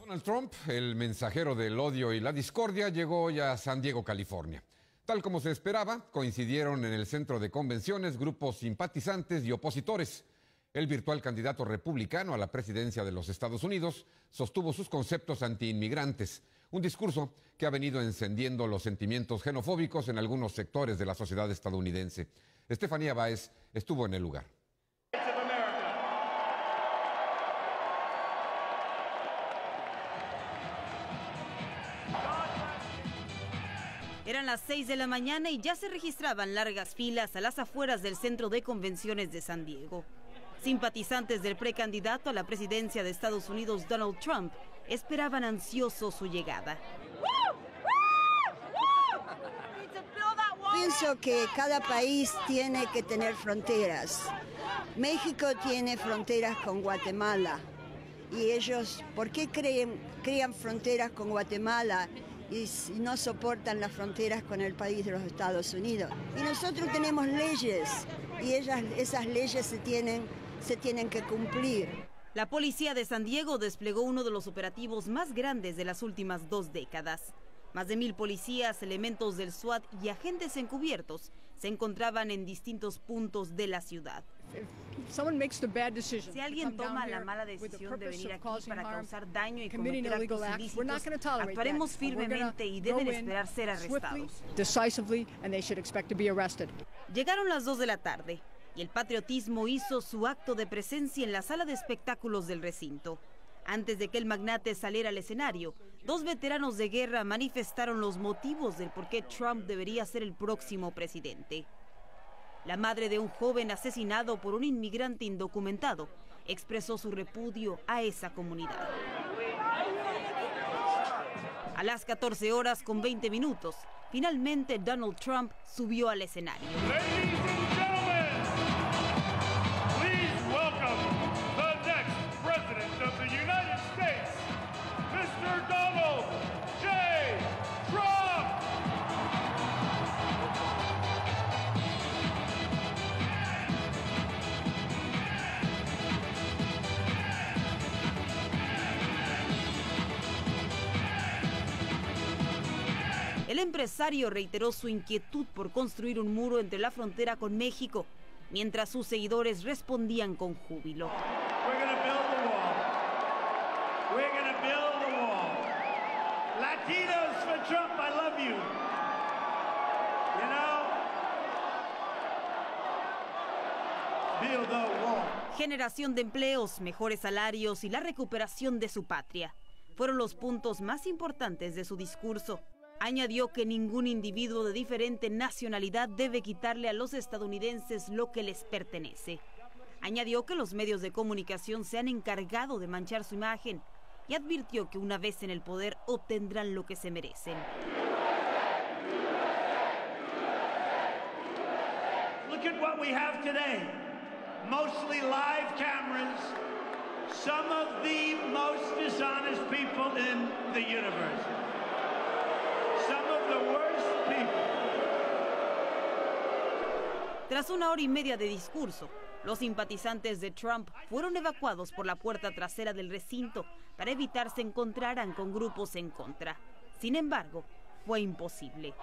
Donald Trump, el mensajero del odio y la discordia, llegó ya a San Diego, California. Tal como se esperaba, coincidieron en el centro de convenciones grupos simpatizantes y opositores. El virtual candidato republicano a la presidencia de los Estados Unidos sostuvo sus conceptos antiinmigrantes, un discurso que ha venido encendiendo los sentimientos xenofóbicos en algunos sectores de la sociedad estadounidense. Estefanía Báez estuvo en el lugar. Eran las 6 de la mañana y ya se registraban largas filas a las afueras del centro de convenciones de San Diego. Simpatizantes del precandidato a la presidencia de Estados Unidos, Donald Trump, esperaban ansiosos su llegada. Pienso que cada país tiene que tener fronteras. México tiene fronteras con Guatemala. Y ellos, ¿por qué crean fronteras con Guatemala y no soportan las fronteras con el país de los Estados Unidos? Y nosotros tenemos leyes y esas leyes se tienen que cumplir. La policía de San Diego desplegó uno de los operativos más grandes de las últimas 2 décadas. Más de 1000 policías, elementos del SWAT y agentes encubiertos se encontraban en distintos puntos de la ciudad. Si alguien toma la mala decisión de venir aquí para causar daño y cometer actos ilícitos, actuaremos firmemente y deben esperar ser arrestados. Llegaron las 2 de la tarde y el patriotismo hizo su acto de presencia en la sala de espectáculos del recinto. Antes de que el magnate saliera al escenario, 2 veteranos de guerra manifestaron los motivos del por qué Trump debería ser el próximo presidente. La madre de un joven asesinado por un inmigrante indocumentado expresó su repudio a esa comunidad. A las 14 horas con 20 minutos, finalmente Donald Trump subió al escenario. El empresario reiteró su inquietud por construir un muro entre la frontera con México, mientras sus seguidores respondían con júbilo. Latinos for Trump, I love you. Build the wall. Generación de empleos, mejores salarios y la recuperación de su patria fueron los puntos más importantes de su discurso. Añadió que ningún individuo de diferente nacionalidad debe quitarle a los estadounidenses lo que les pertenece. Añadió que los medios de comunicación se han encargado de manchar su imagen y advirtió que una vez en el poder obtendrán lo que se merecen. Look at what we have today. Mostly live cameras. Some of the most dishonest people in the universe. Some of the worst people. Tras 1 hora y media de discurso, los simpatizantes de Trump fueron evacuados por la puerta trasera del recinto para evitar se encontraran con grupos en contra. Sin embargo, fue imposible.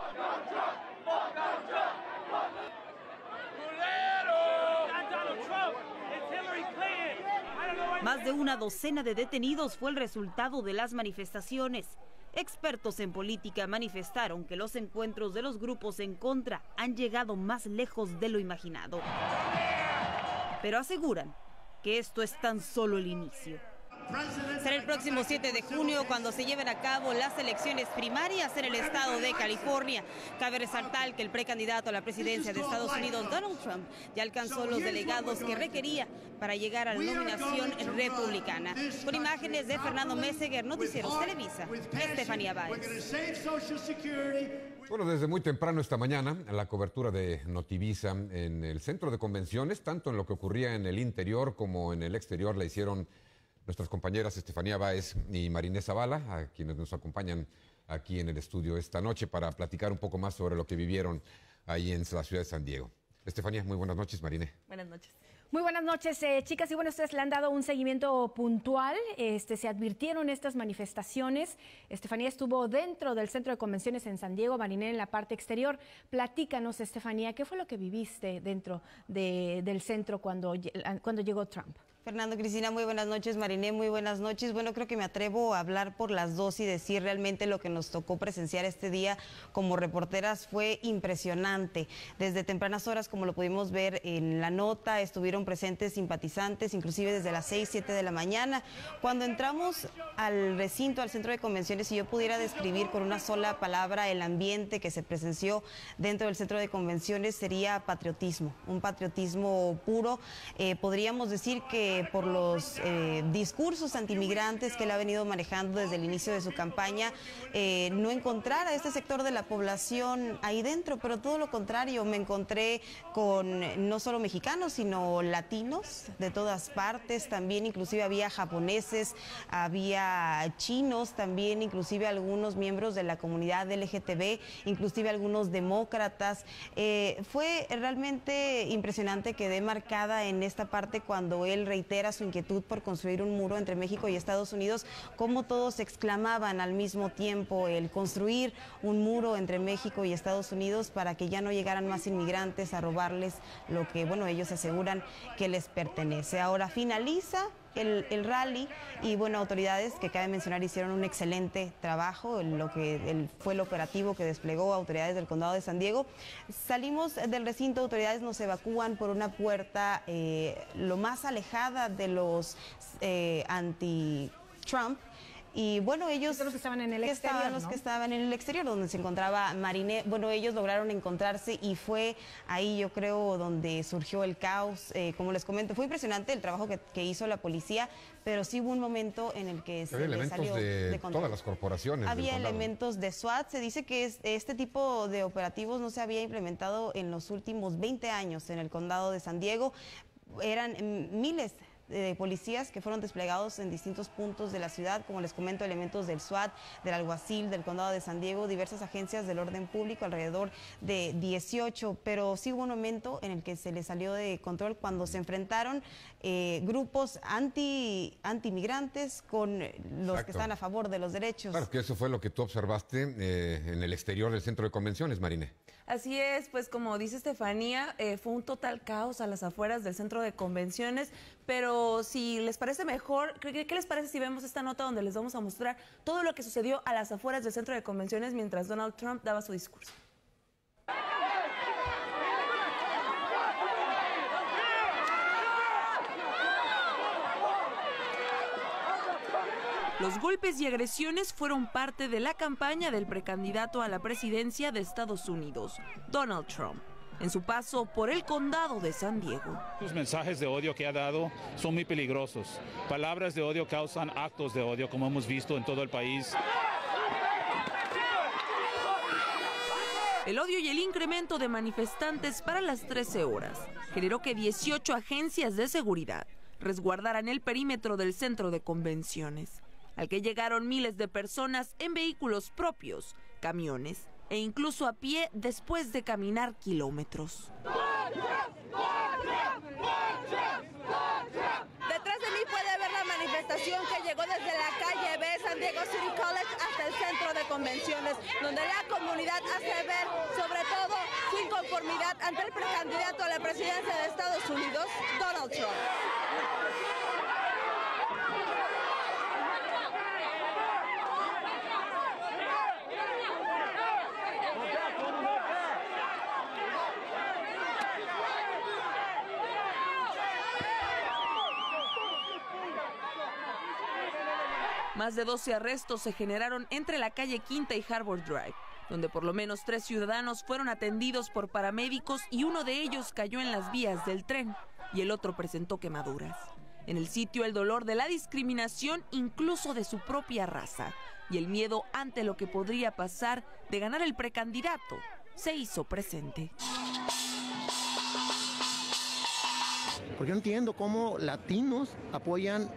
Más de una docena de detenidos fue el resultado de las manifestaciones. Expertos en política manifestaron que los encuentros de los grupos en contra han llegado más lejos de lo imaginado. Pero aseguran que esto es tan solo el inicio. Será el próximo 7 de junio cuando se lleven a cabo las elecciones primarias en el estado de California. Cabe resaltar que el precandidato a la presidencia de Estados Unidos, Donald Trump, ya alcanzó los delegados que requería para llegar a la nominación republicana. Con imágenes de Fernando Meseguer, Noticieros Televisa, Estefanía Báez. Bueno, desde muy temprano esta mañana, la cobertura de Notivisa en el centro de convenciones, tanto en lo que ocurría en el interior como en el exterior, la hicieron nuestras compañeras Estefanía Báez y Mariné Zavala, a quienes nos acompañan aquí en el estudio esta noche para platicar un poco más sobre lo que vivieron ahí en la ciudad de San Diego. Estefanía, muy buenas noches, Mariné. Buenas noches. Muy buenas noches, chicas. Y bueno, ustedes le han dado un seguimiento puntual. Se advirtieron estas manifestaciones. Estefanía estuvo dentro del centro de convenciones en San Diego, Mariné en la parte exterior. Platícanos, Estefanía, ¿qué fue lo que viviste dentro del centro cuando llegó Trump? Fernando, Cristina, muy buenas noches. Mariné, muy buenas noches. Bueno, creo que me atrevo a hablar por las dos y decir realmente lo que nos tocó presenciar este día como reporteras fue impresionante. Desde tempranas horas, como lo pudimos ver en la nota, estuvieron presentes simpatizantes, inclusive desde las 6, 7 de la mañana. Cuando entramos al recinto, al centro de convenciones, si yo pudiera describir con una sola palabra el ambiente que se presenció dentro del centro de convenciones, sería patriotismo, un patriotismo puro. Podríamos decir que por los discursos antimigrantes que él ha venido manejando desde el inicio de su campaña, no encontrar a este sector de la población ahí dentro, pero todo lo contrario, me encontré con no solo mexicanos, sino latinos de todas partes, también inclusive había japoneses, había chinos, también inclusive algunos miembros de la comunidad LGTB, inclusive algunos demócratas. Fue realmente impresionante, quedé marcada en esta parte cuando él reitera su inquietud por construir un muro entre México y Estados Unidos, como todos exclamaban al mismo tiempo el construir un muro entre México y Estados Unidos para que ya no llegaran más inmigrantes a robarles lo que, bueno, ellos aseguran que les pertenece. Ahora finaliza el rally y, bueno, autoridades que cabe mencionar hicieron un excelente trabajo, fue el operativo que desplegó autoridades del condado de San Diego. Salimos del recinto, autoridades nos evacúan por una puerta lo más alejada de los anti-Trump. Y bueno, ellos los que estaban en el exterior, los que estaban en el exterior, donde se encontraba Mariné, bueno, ellos lograron encontrarse y fue ahí, yo creo, donde surgió el caos. Como les comento, fue impresionante el trabajo que hizo la policía, pero sí hubo un momento en el que se le salió de control. Todas las corporaciones. Había elementos de SWAT. Se dice que este tipo de operativos no se había implementado en los últimos 20 años en el condado de San Diego. Eran miles de policías que fueron desplegados en distintos puntos de la ciudad, como les comento, elementos del SWAT, del alguacil, del condado de San Diego, diversas agencias del orden público, alrededor de 18, pero sí hubo un momento en el que se les salió de control cuando se enfrentaron grupos antimigrantes con los que están a favor de los derechos. Claro, que eso fue lo que tú observaste en el exterior del centro de convenciones, Mariné. Así es, pues como dice Estefanía, fue un total caos a las afueras del centro de convenciones, pero si les parece mejor, ¿qué les parece si vemos esta nota donde les vamos a mostrar todo lo que sucedió a las afueras del centro de convenciones mientras Donald Trump daba su discurso? Los golpes y agresiones fueron parte de la campaña del precandidato a la presidencia de Estados Unidos, Donald Trump, en su paso por el condado de San Diego. Los mensajes de odio que ha dado son muy peligrosos. Palabras de odio causan actos de odio, como hemos visto en todo el país. El odio y el incremento de manifestantes para las 13 horas generó que 18 agencias de seguridad resguardaran el perímetro del centro de convenciones, al que llegaron miles de personas en vehículos propios, camiones e incluso a pie después de caminar kilómetros. Detrás de mí puede ver la manifestación que llegó desde la calle B, San Diego City College, hasta el centro de convenciones, donde la comunidad hace ver, sobre todo, su inconformidad ante el precandidato a la presidencia de Estados Unidos, Donald Trump. Más de 12 arrestos se generaron entre la calle Quinta y Harbor Drive, donde por lo menos 3 ciudadanos fueron atendidos por paramédicos y uno de ellos cayó en las vías del tren y el otro presentó quemaduras. En el sitio, el dolor de la discriminación, incluso de su propia raza, y el miedo ante lo que podría pasar de ganar el precandidato, se hizo presente. Porque yo entiendo cómo latinos apoyan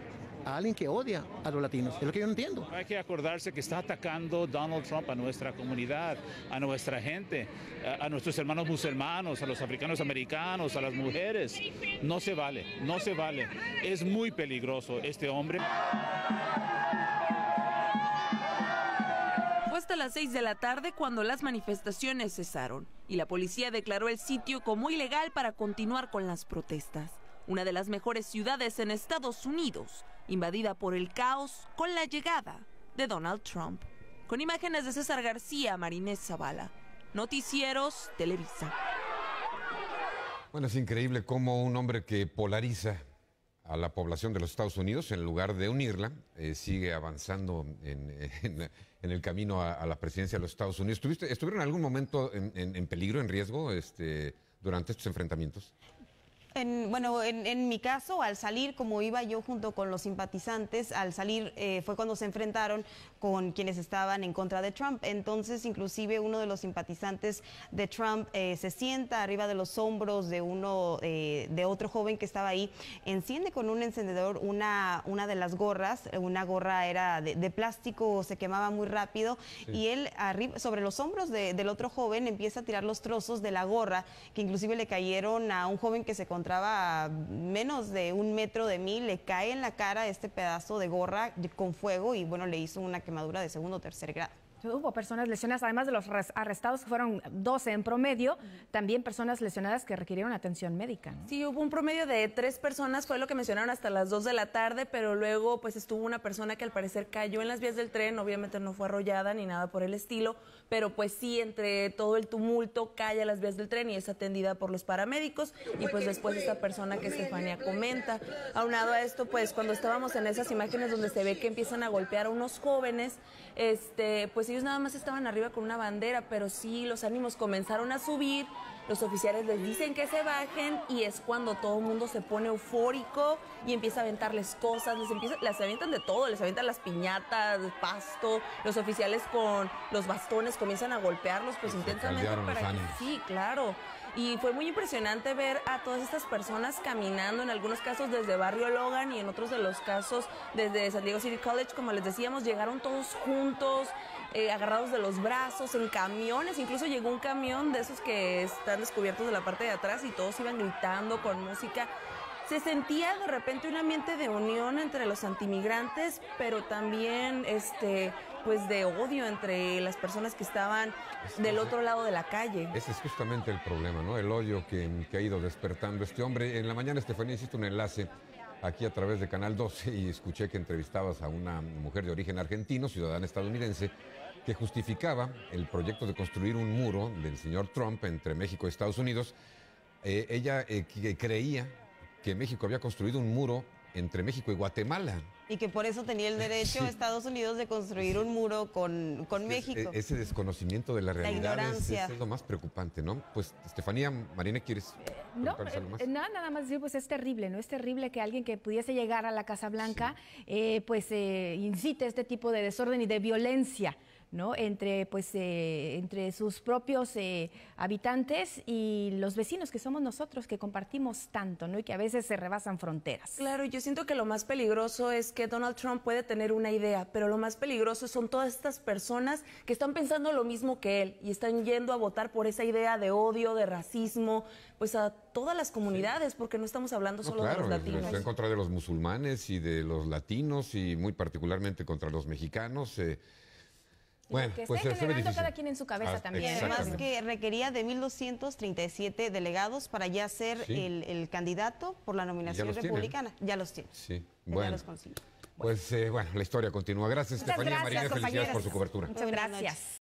a alguien que odia a los latinos. Es lo que yo no entiendo. Hay que acordarse que está atacando Donald Trump a nuestra comunidad, a nuestra gente, a nuestros hermanos musulmanos, a los africanos americanos, a las mujeres. No se vale, no se vale. Es muy peligroso este hombre. Fue hasta las 6 de la tarde cuando las manifestaciones cesaron y la policía declaró el sitio como ilegal para continuar con las protestas. Una de las mejores ciudades en Estados Unidos, invadida por el caos con la llegada de Donald Trump. Con imágenes de César García, Marinés Zavala, Noticieros Televisa. Bueno, es increíble cómo un hombre que polariza a la población de los Estados Unidos, en lugar de unirla, sigue avanzando en el camino a la presidencia de los Estados Unidos. ¿Estuvieron en algún momento en peligro, en riesgo, durante estos enfrentamientos? En mi caso, al salir, como iba yo junto con los simpatizantes, al salir fue cuando se enfrentaron con quienes estaban en contra de Trump. Entonces, inclusive uno de los simpatizantes de Trump se sienta arriba de los hombros de otro joven que estaba ahí, enciende con un encendedor una de las gorras. Una gorra era de plástico, se quemaba muy rápido, sí. Y él arriba, sobre los hombros del otro joven, empieza a tirar los trozos de la gorra, que inclusive le cayeron a un joven que se encontraba a menos de 1 metro de mí, le cae en la cara este pedazo de gorra con fuego y bueno, le hizo una quemadura de 2º o 3er grado. Hubo personas lesionadas, además de los arrestados, que fueron 12 en promedio, también personas lesionadas que requirieron atención médica, ¿no? Sí, hubo un promedio de 3 personas, fue lo que mencionaron hasta las 2 de la tarde, pero luego pues estuvo una persona que al parecer cayó en las vías del tren, obviamente no fue arrollada ni nada por el estilo, pero pues sí, entre todo el tumulto cae a las vías del tren y es atendida por los paramédicos y pues después esta persona que Estefanía comenta. Aunado a esto, pues cuando estábamos en esas imágenes donde se ve que empiezan a golpear a unos jóvenes, pues ellos nada más estaban arriba con una bandera, pero sí, los ánimos comenzaron a subir, los oficiales les dicen que se bajen y es cuando todo el mundo se pone eufórico y empieza a aventarles cosas, les avientan de todo, les avientan las piñatas, pasto, los oficiales con los bastones comienzan a golpearlos pues intensamente para que sí, claro. Y fue muy impresionante ver a todas estas personas caminando, en algunos casos desde Barrio Logan y en otros de los casos desde San Diego City College, como les decíamos, llegaron todos juntos, agarrados de los brazos, en camiones, incluso llegó un camión de esos que están descubiertos de la parte de atrás y todos iban gritando con música. Se sentía de repente un ambiente de unión entre los antimigrantes, pero también pues de odio entre las personas que estaban del otro lado de la calle. Ese es justamente el problema, ¿no? El odio que ha ido despertando este hombre. En la mañana, Estefanía, hiciste un enlace aquí a través de Canal 12 y escuché que entrevistabas a una mujer de origen argentino, ciudadana estadounidense, que justificaba el proyecto de construir un muro del señor Trump entre México y Estados Unidos. Ella creía que México había construido un muro entre México y Guatemala. Y que por eso tenía el derecho Estados Unidos de construir un muro con México. Ese desconocimiento de la realidad es lo más preocupante, ¿no? Pues, Estefanía, Marina, ¿quieres preguntarles algo más? Nada más decir, pues es terrible, ¿no? Es terrible que alguien que pudiese llegar a la Casa Blanca, incite este tipo de desorden y de violencia, ¿no? Entre sus propios habitantes y los vecinos que somos nosotros, que compartimos tanto, ¿no? Y que a veces se rebasan fronteras. Claro, yo siento que lo más peligroso es que Donald Trump puede tener una idea, pero lo más peligroso son todas estas personas que están pensando lo mismo que él y están yendo a votar por esa idea de odio, de racismo, pues a todas las comunidades, porque no estamos hablando solo de los latinos. Está en contra de los musulmanes y de los latinos y muy particularmente contra los mexicanos. Bueno, que esté generando cada quien en su cabeza también. Además que requería de 1.237 delegados para ya ser el candidato por la nominación republicana. Ya los tiene. Sí, bueno. Ya los consigue. Pues la historia continúa. Gracias, Estefanía Marina. Felicidades por su cobertura. Muchas gracias.